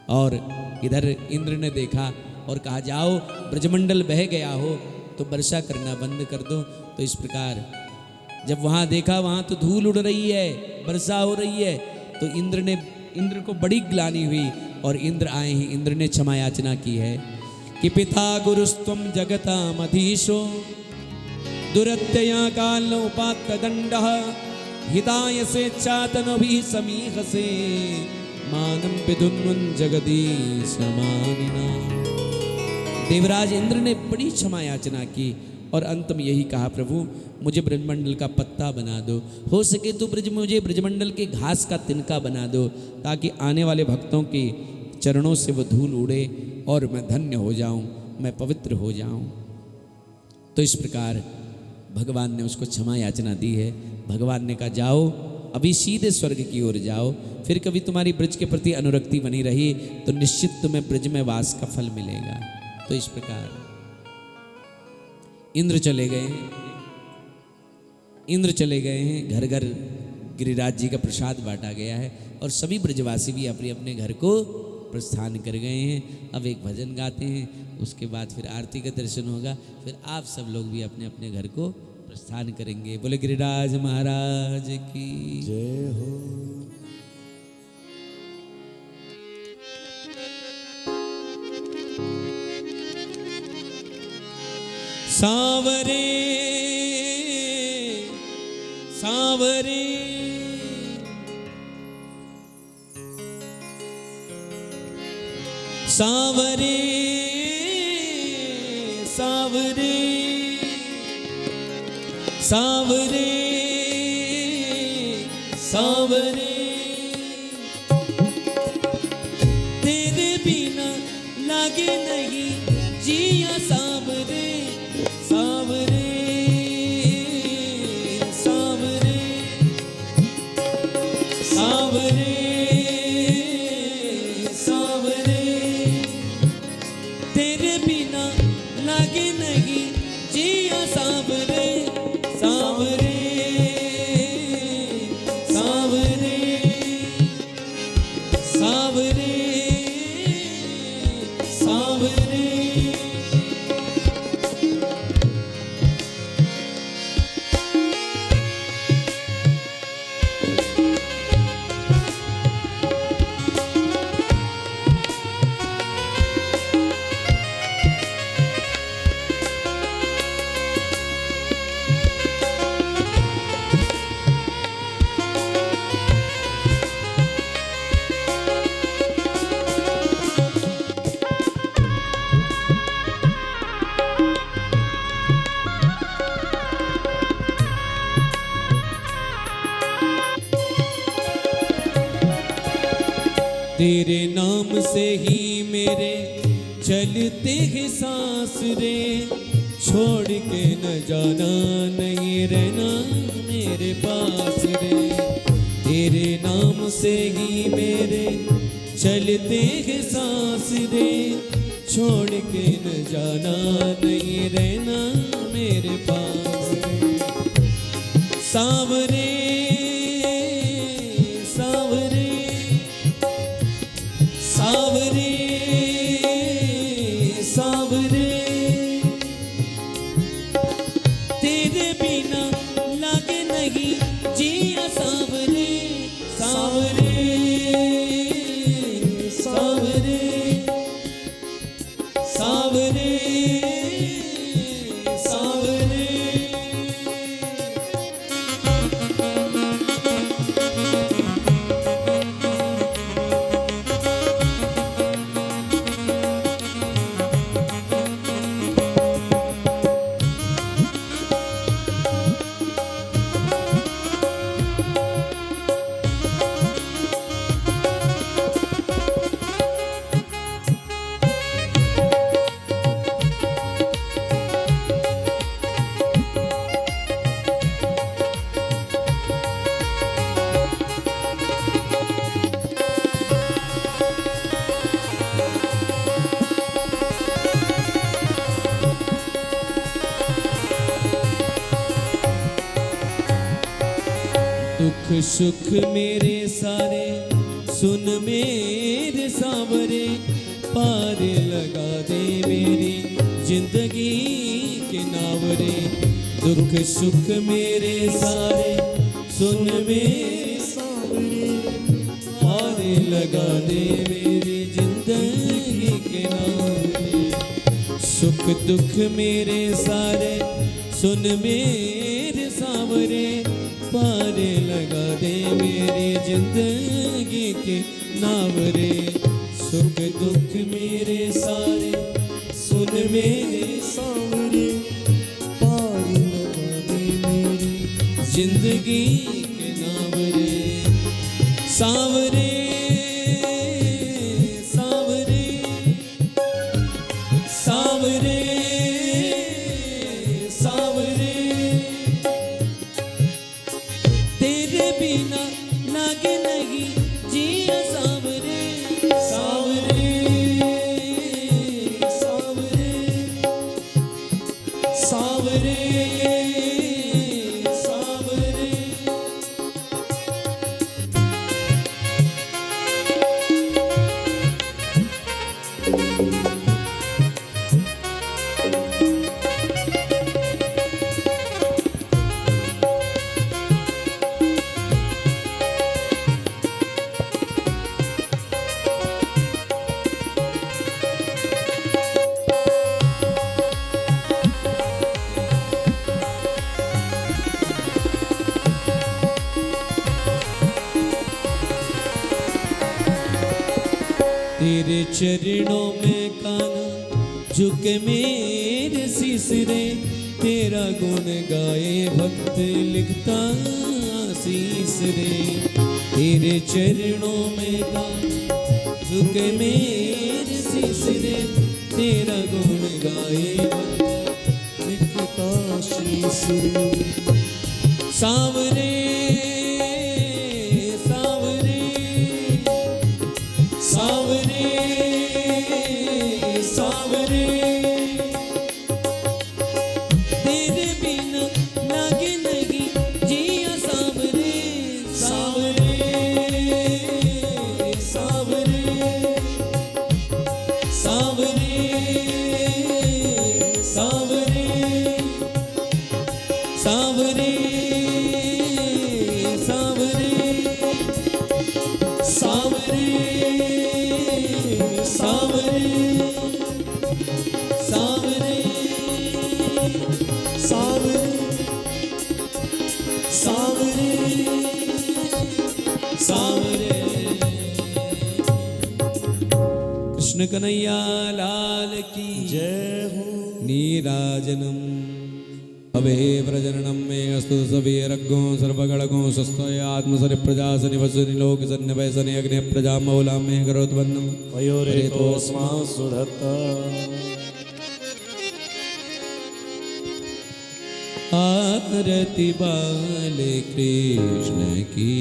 और इधर इंद्र ने देखा और कहा जाओ ब्रजमंडल बह गया हो तो वर्षा करना बंद कर दो। तो इस प्रकार जब वहां देखा वहां तो धूल उड़ रही है, वर्षा हो रही है, तो इंद्र को बड़ी ग्लानि हुई और इंद्र आए ही इंद्र ने क्षमा याचना की है कि पिता गुरुस्त्वम जगतामधीशो दुरत्यया कालोपात्त दंडः हिताय से चातनो भी समीह से मानं विदुन्वन् जगदीशमानिना। देवराज इंद्र ने बड़ी क्षमा याचना की और अंत में यही कहा, प्रभु मुझे ब्रजमंडल का पत्ता बना दो, हो सके तो मुझे ब्रजमंडल के घास का तिनका बना दो, ताकि आने वाले भक्तों के चरणों से वो धूल उड़े और मैं धन्य हो जाऊं, मैं पवित्र हो जाऊं। तो इस प्रकार भगवान ने उसको क्षमा याचना दी है। भगवान ने कहा जाओ अभी सीधे स्वर्ग की ओर जाओ, फिर कभी तुम्हारी ब्रज के प्रति अनुरक्ति बनी रही तो निश्चित तुम्हें ब्रज में वास का फल मिलेगा। तो इस प्रकार इंद्र चले गए हैं, घर घर गिरिराज जी का प्रसाद बांटा गया है और सभी ब्रजवासी भी अपने अपने घर को प्रस्थान कर गए हैं। अब एक भजन गाते हैं, उसके बाद फिर आरती का दर्शन होगा, फिर आप सब लोग भी अपने अपने घर को प्रस्थान करेंगे। बोले गिरिराज महाराज की जय हो। सांवरे सांवरे सांवरे सांवरे सांवरे सांवरे तेरे बिना लागे नहीं जिया सांवरे सांवरे सांवरे सांवरे सांवरे तेरे बिना लागे नहीं जिया सांवरे सांवरे सांवरे सांवरे सांवरे। तेरे नाम से ही मेरे चलते हैं सांस रे, छोड़ के न जाना नहीं रहना मेरे पास रे। तेरे नाम से ही मेरे चलते हैं सांस रे, छोड़ के न जाना नहीं रहना मेरे पास रे। सांवरे सांवरे सांवरे सांवरे तेरे बिना लागे नहीं जिया सांवरे सांवरे सांवरे सांवरे सांवरे। दुख सुख मेरे सारे सुन मेरे सांवरे, पार लगा दे मेरी जिंदगी के नावरे। दुख सुख मेरे सारे सुन मेरे सांवरे, पार लगा दे मेरी जिंदगी के नावरे। सुख दुख मेरे सारे सुन मेरे सांवरे, पारे लगा दे मेरी जिंदगी के नाव रे। सुख दुख मेरे सारे सुन मेरे सांवरे, पार लगा दे मेरी जिंदगी के नाव रे। सांवरे सांवरे सांवरे सांवरे, तेरे बिना लागे नहीं जिया सांवरे। सांवरे सांवरे सांवरे सांवरे। तेरे चरणों में काना झुके मेरे शीश रे। तेरा गुण गाए भक्त लिखता आशीष रे। तेरे चरणों में काना झुके मेरे शीश रे। तेरा गुण गाए भक्त लिखता आशीष रे। सांवरे सांवरे सांवरे सांवरे, तेरे बिना लागे नहीं जिया सांवरे। सांवरे सांवरे सांवरे सांवरे सांवरे सांवरे सांवरे सांवरे सांवरे सांवरे सांवरे सांवरे। कृष्ण कन्हैया लाल की जय हो। नीराजनम अवे प्रजननम में अस्तु सवीरग्गो सर्वगणगो स्वस्थय आत्मसरि प्रजासनि वसुनि लोक सन्निवैसनि अग्नि प्रजा मौला में करोत्पन्नम वयोरेतोस्मा सुधत्ता। आरती बाल कृष्ण की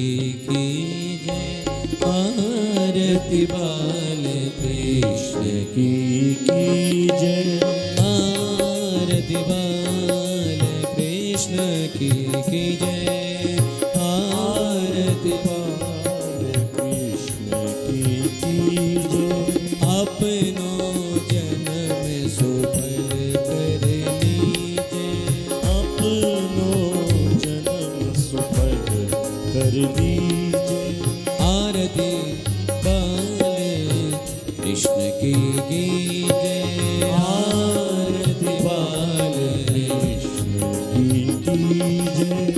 जय। आरती बाल कृष्ण की जय। आरती बाल कृष्ण की जय। आरती बाल कृष्ण की जय। अपनों जन्म सुफल कर लीजिए। अपनो जन्म सुफल कर दीजिए। आरती बाल कृष्ण की जय। आरती बाल कृष्ण की जय।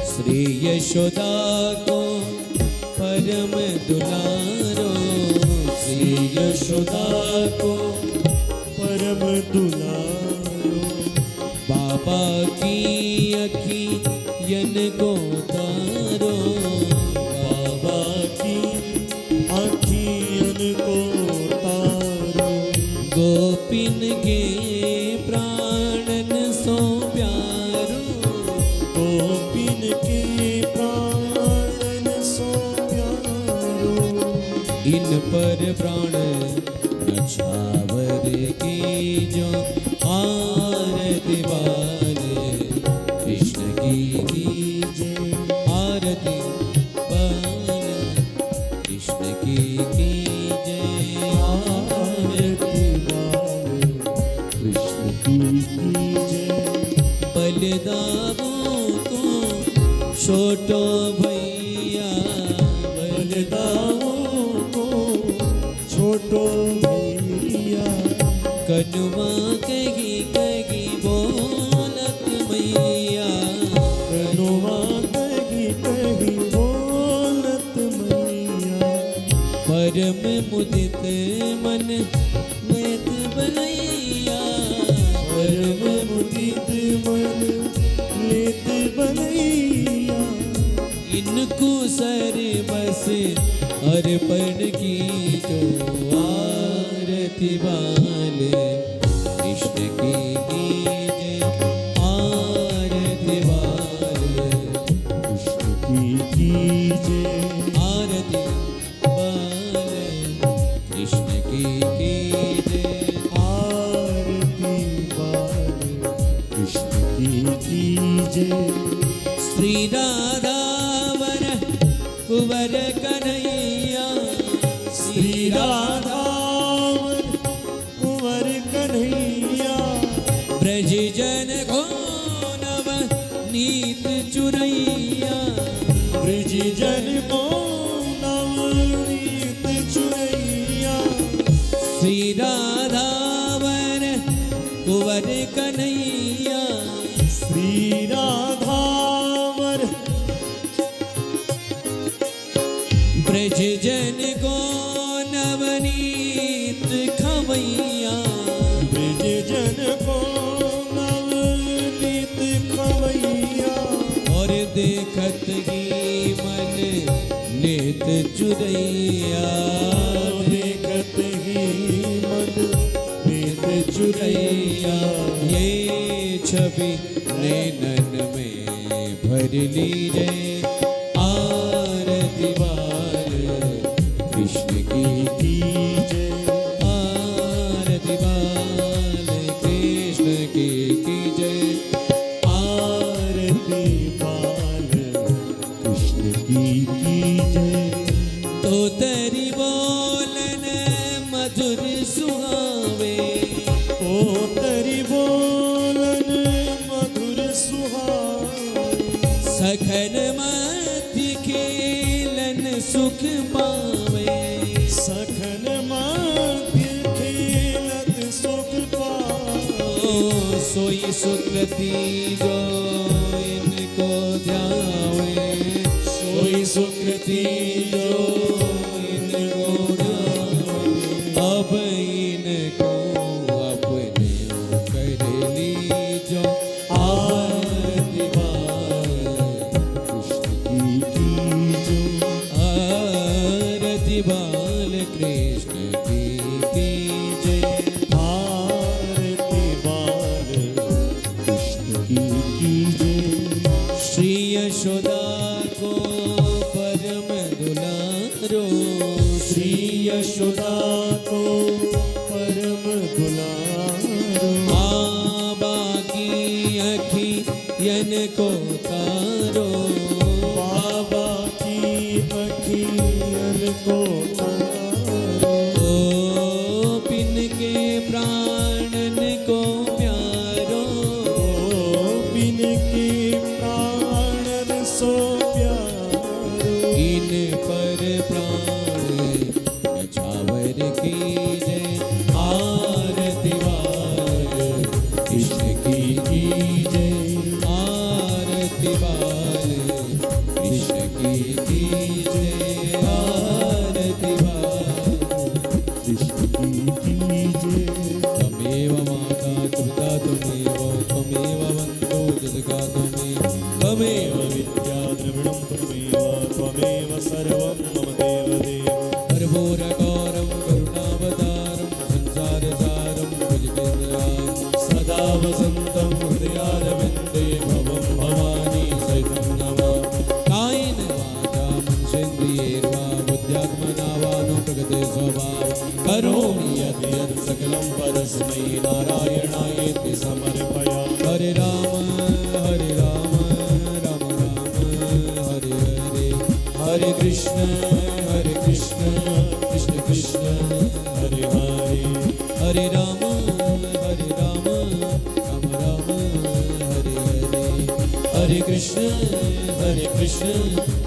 श्री यशोदा को परम दुलारो। श्री यशोदा को परम दुलारो। बाबा की अखियन को तारो। बाबा की आँखियन को तारो। गोपिन के प्राणन सो प्यारो। गोपिन के प्राणन सो प्यारो। इन पर प्राण नछावर की जो। आरती बाल कृष्ण की जय। आरती बाल कृष्ण की जय। आरती बाल कृष्ण की जय। बलदामों को छोटो भैया। बलदामों को छोटो भैया। कनुआ कही कही बोलत मैया। कनुआ कही परम मुदित मन नेत बनैया, परम मुदित मन लेत बनैया। इनको सर बस अर्पण की जो आरती बाल कृष्ण की कीजे, आरती बाल कृष्ण की कीजे, आरती बाल कृष्ण की कीजे। आरती बाल कृष्ण की कीजे। श्री राधावर कुंवर कन्हैया, श्री राधावर कुंवर कन्हैया, ब्रज जन को नव नीत चुरैया, ब्रज जन को नवनीत चुरैया। श्री राधावर कुंवर कन्हैया, श्री राधावर ब्रज जन को नवनीत खवैया, ब्रज जन को नवनीत खवैया। और देखत ही मन नेत चुरैया, देखत ही मन नेत चुरैया। ये छवि नैनन में भर लीजे, आरती बाल कृष्ण की कीजे, आरती बाल कृष्ण की कीजे। आरती बाल कृष्ण की कीजे। तो तेरी बोलन मधुर सुहावे, ओ तरी बोलन मधुर सुहावे। सखन मध्य खेलन सुख पावे, सखन मध्य खेलत सुख पावे। सोई सुकृति जो इनको ध्यावे, सोई सुकृति जो इनको ध्यावे। अब इनको अपने कर लीजो, आरती बाल कृष्ण की कीजो, आरती बाल कृष्ण की कीजे। आरती बाल कृष्ण की कीजे। श्री यशोदा को परम दुलारो, श्री यशोदा को परम दुलारो। बाबा की अखियन को तारो, बाबा की अखियन को तारो। पिन के प्राणन को प्यारो, बिन के प्राणन सो प्यारो। इन पर प्राण नछावर कीजे, आरती बाल कृष्ण की कीजे, आरती बाल कृष्ण की कीजे, आरती बाल कृष्ण की कीजे। त्वमेव माता च पिता त्वमेव, त्वमेव बन्धो जगता त्वमेव, त्वमेव विद्या द्रविणं त्वमेव, त्वमेव सर्वं मम देवदेव। कर्पूरगौरं करुणावतारं संसारसारं भुजगेन्द्रां, सदा वसन्तं हृदयारविन्दे भवं भवानी सहितं नमामि। कायेन वाचा मनसेन्द्रियैर्वा बुद्ध्यात्मना वा नो प्रकृते स्वभाव, करोमि यद् यत् सकलं परस्मै नारायणायेति समर्पयामि। हरे राम हरे राम, राम राम हरे हरे, हरे कृष्ण कृष्ण कृष्ण हरे हरे। हरे राम राम राम हरे हरे, हरे कृष्ण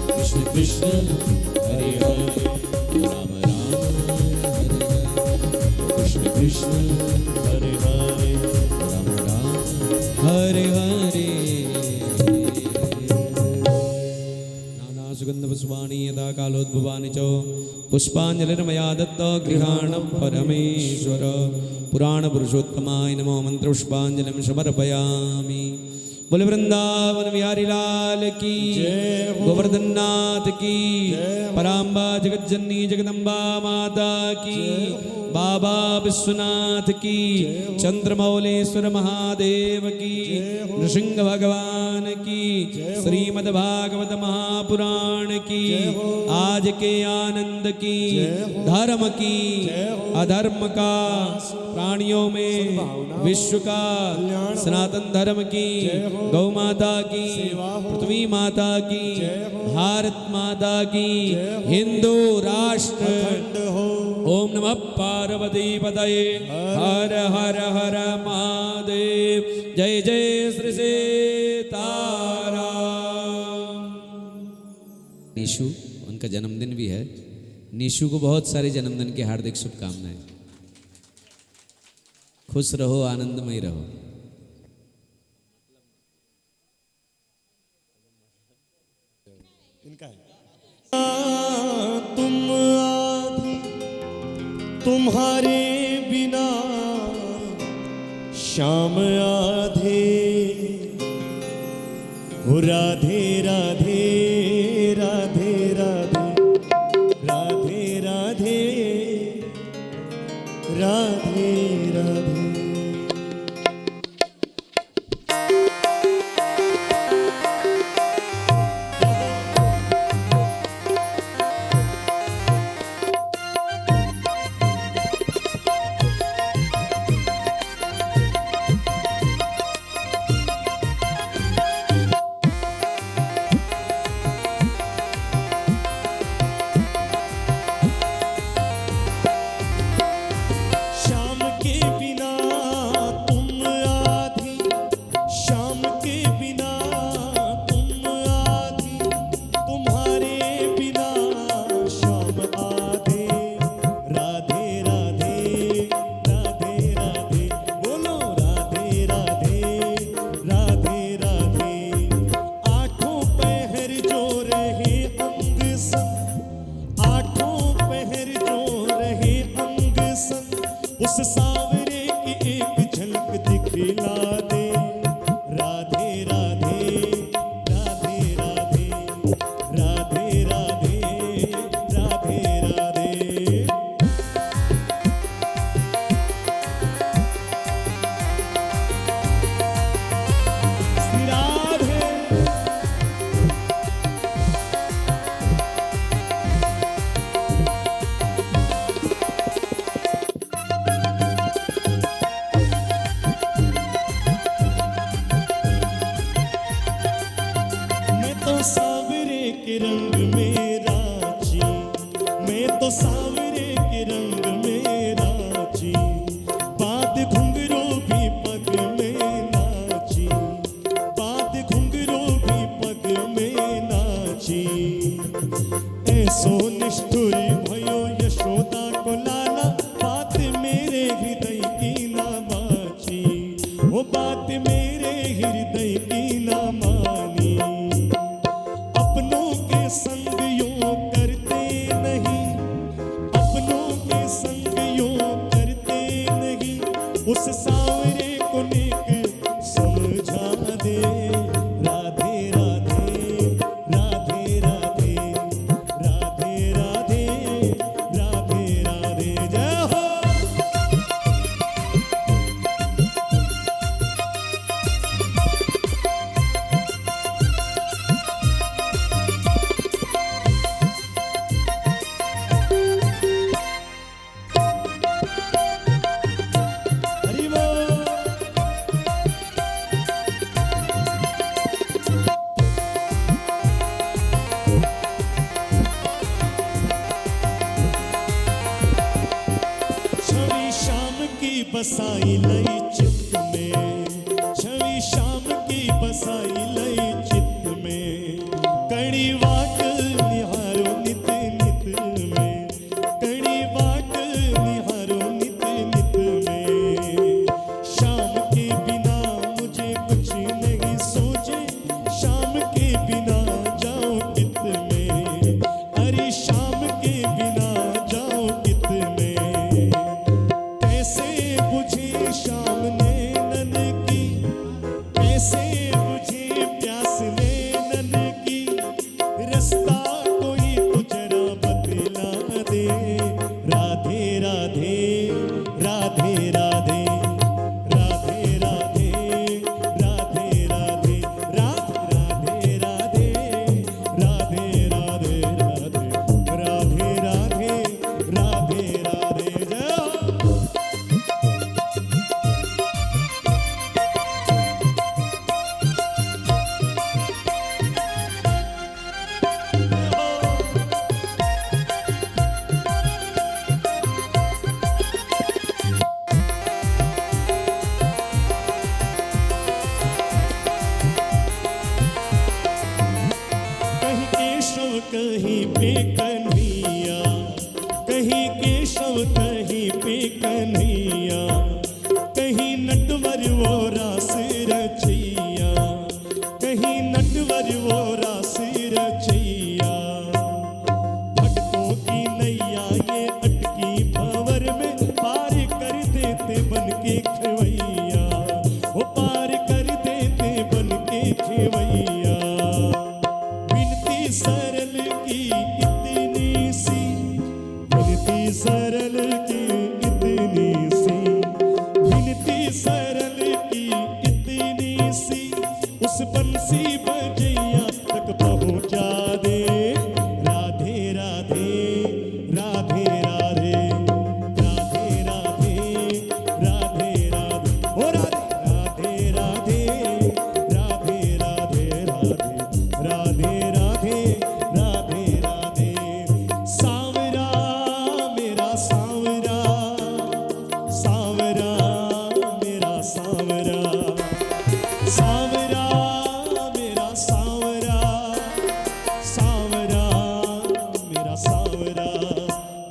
कृष्ण कृष्ण हरे हरे, राम राम हरे हरे, कृष्ण कृष्ण हरे हरे। राम राम हरे हरे। नाना सुगन्धपुष्पाणि यदा कालोद्भवानि च पुष्पाञ्जलिर्मया दत्त गृहाणं परमेश्वर पुराणपुरुषोत्तमाय नमो मन्त्रपुष्पाञ्जलिं समर्पयामि। बोले वृंदावन बिहारी लाल की गोवर्धन नाथ की पराम्बा जगज्जननी जगदम्बा माता की बाबा विश्वनाथ की चंद्रमौलेश्वर महादेव की नृसिंह भगवान की श्रीमद्भागवत महापुराण की आज के आनंद की धर्म की अधर्म का प्राणियों में विश्व का सनातन धर्म की गौ माता की पृथ्वी माता की भारत माता की हिंदू राष्ट्र ओम नमः पार्वती पतये हर हर हर महादेव जय जय श्री सीताराम। निशु उनका जन्मदिन भी है। निशु को बहुत सारे जन्मदिन की हार्दिक शुभकामनाएं। खुश रहो आनंदमय रहो। इनका है तुम आधी तुम्हारे बिना शाम आधे हो राधे राधे राधे राधे राधे राधे राधे राधे। उस सावरे की एक झलक दिखला दे राधे राधे राधे राधे राधे राधे राधे राधे। सावरे के रंग में राची मैं तो सावरे के रंग में राची बाद घुंघरू भी पग में नाची बाद घुंघरू भी पग में नाची। ऐसो निष्ठुर भयो यशोदा को लाला बात मेरे हृदय की ना बाची वो बात मेरे हृदय की ना मानी। अपनों के संग यूं करते नहीं अपनों के संग यूं करते नहीं उस सावरे को नेक समझा दे राधे राधे राधे राधे राधे राधे राधे राधे जय हो। बसाई लई चित्त में छवि शाम की बसाई लई चित्त में कड़ी वाट निहारो नित नित में कड़ी वाट निहारो नित नित में। शाम के बिना मुझे कुछ नहीं सोचे शाम के बिना जाओ चित्त में कहीं पे कन्हैया, कहीं केशव कहीं पे कन्हैया, कहीं नटवर वो रास रचैया, कहीं नटवर वो रास रचैया। भक्तों की नैया ये अटकी भंवर में पार कर देते बन के खेवैया, वो पार कर देते बन के खेवैया। विनती सरल की इतनी सी, विनती सरल की इतनी सी, विनती सरल की इतनी सी, उस बंसी बजैया तक पहुंचा दे। राधे राधे राधे राधे राधे राधे राधे राधे ओ राधे राधे राधे राधे राधे राधे राधे राधे राधे। सांवरा मेरा सांवरा, सांवरा मेरा सांवरा, सांवरा मेरा सांवरा, सांवरा मेरा सांवरा।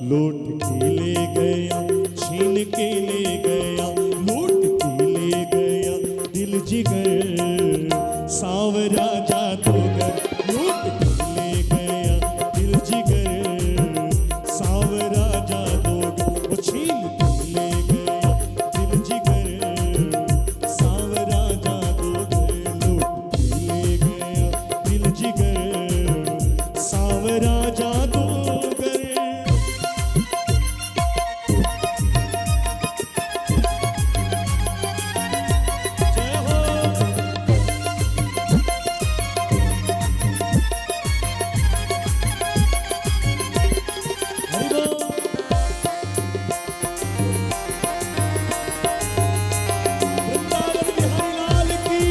लूट के ले गया, छीन के ले गया, लूट के ले गया दिल जिगर। सांवरा जादूगर लूट के ले गया दिल जिगर। सांवरा जादूगर वो छीन के ले गया दिल जिगर। सांवरा जादूगर लूट के ले गया दिल जिगर। सांवरा जादूगर। जय हो। हरि बोल। वृंदावन बिहारी लाल की।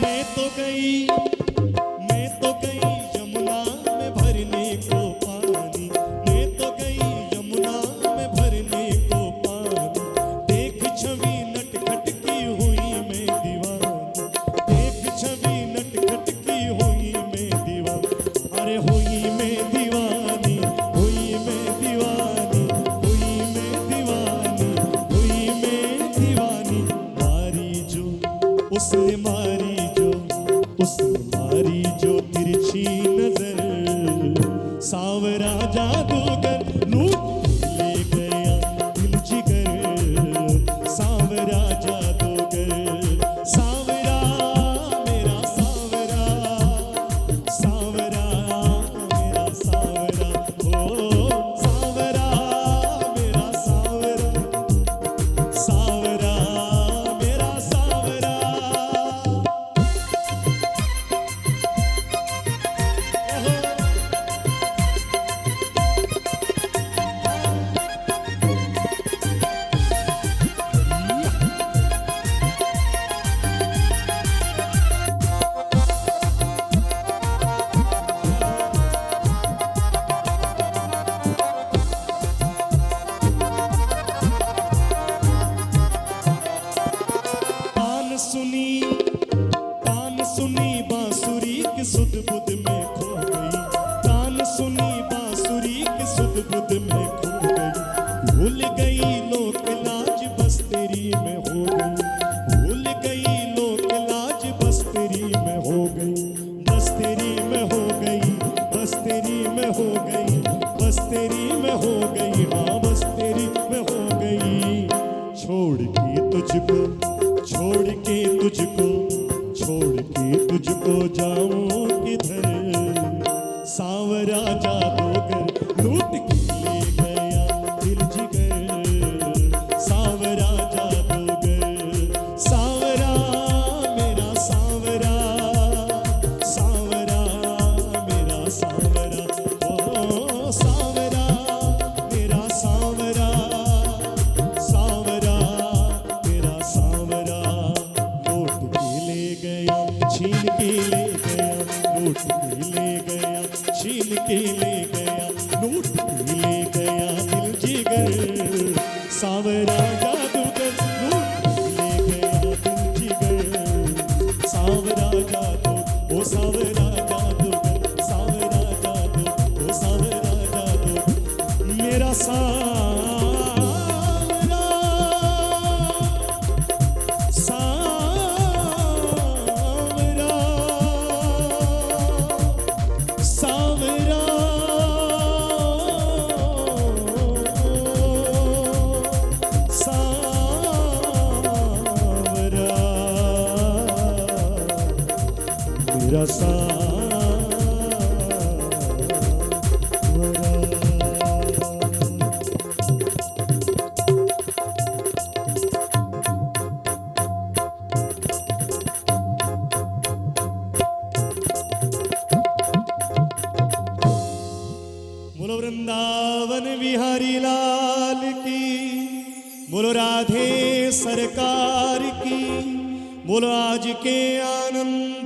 मैं तो गई, मैं तो गई यमुना में भरने को पानी, मैं तो गई यमुना में भरने को पानी। देख छवि नटखट की हुई मैं दीवानी, देख छवि नटखट की हुई मैं दीवानी। अरे हुई मैं दीवानी, हुई मैं दीवानी, हुई मैं दीवानी, हुई मैं दीवानी। मारी जो उसने मारी जो, उसने मारी जो तिरछी नजर। सांवरा जादूगर लूट ले गया दिल जिगर। सांवरा जादूगर। सांवरा मेरा सांवरा, सांवरा मेरा सांवरा। ओ सांवरा मेरा सांवरा, सांवरा मेरा सांवरा। तान सुनी, तान सुनी बांसुरी की सुध बुध में खो गई। तान सुनी बांसुरी की सुध बुध में खो गई। भूल गई लोक लाज बस तेरी में हो गई। भूल गई लोक लाज बस तेरी में हो गई। बस तेरी में हो गई, बस तेरी में हो गई, बस तेरी में हो गई। हाँ बस तेरी में हो गई। छोड़ के तुझको, छोड़ के तुझको, छोड़ के तुझको जाऊं किधर। सांवरा जादूगर लूट के ले गया दिल जिगर। सांवरा जादूगर। सांवरा मेरा सांवरा, सांवरा मेरा सांवरा। ओ सांवरा मेरा सांवरा, सांवरा मेरा सांवरा। लूट के ले गया, छीन के ले गया, लूट के ले गया, छीन के ले गया, लूट के ले गया दिल जिगर। सांवरा जादूगर लूट के ले गया दिल जिगर। सावरा जादू, ओ सावरा जादू, सावरा जादू, ओ सावरा जादू, मेरा सावरा सावरा मेरा सावरा। बोलो वृंदावन बिहारी लाल की, बोलो राधे सरकार की, बोलो आज के आनंद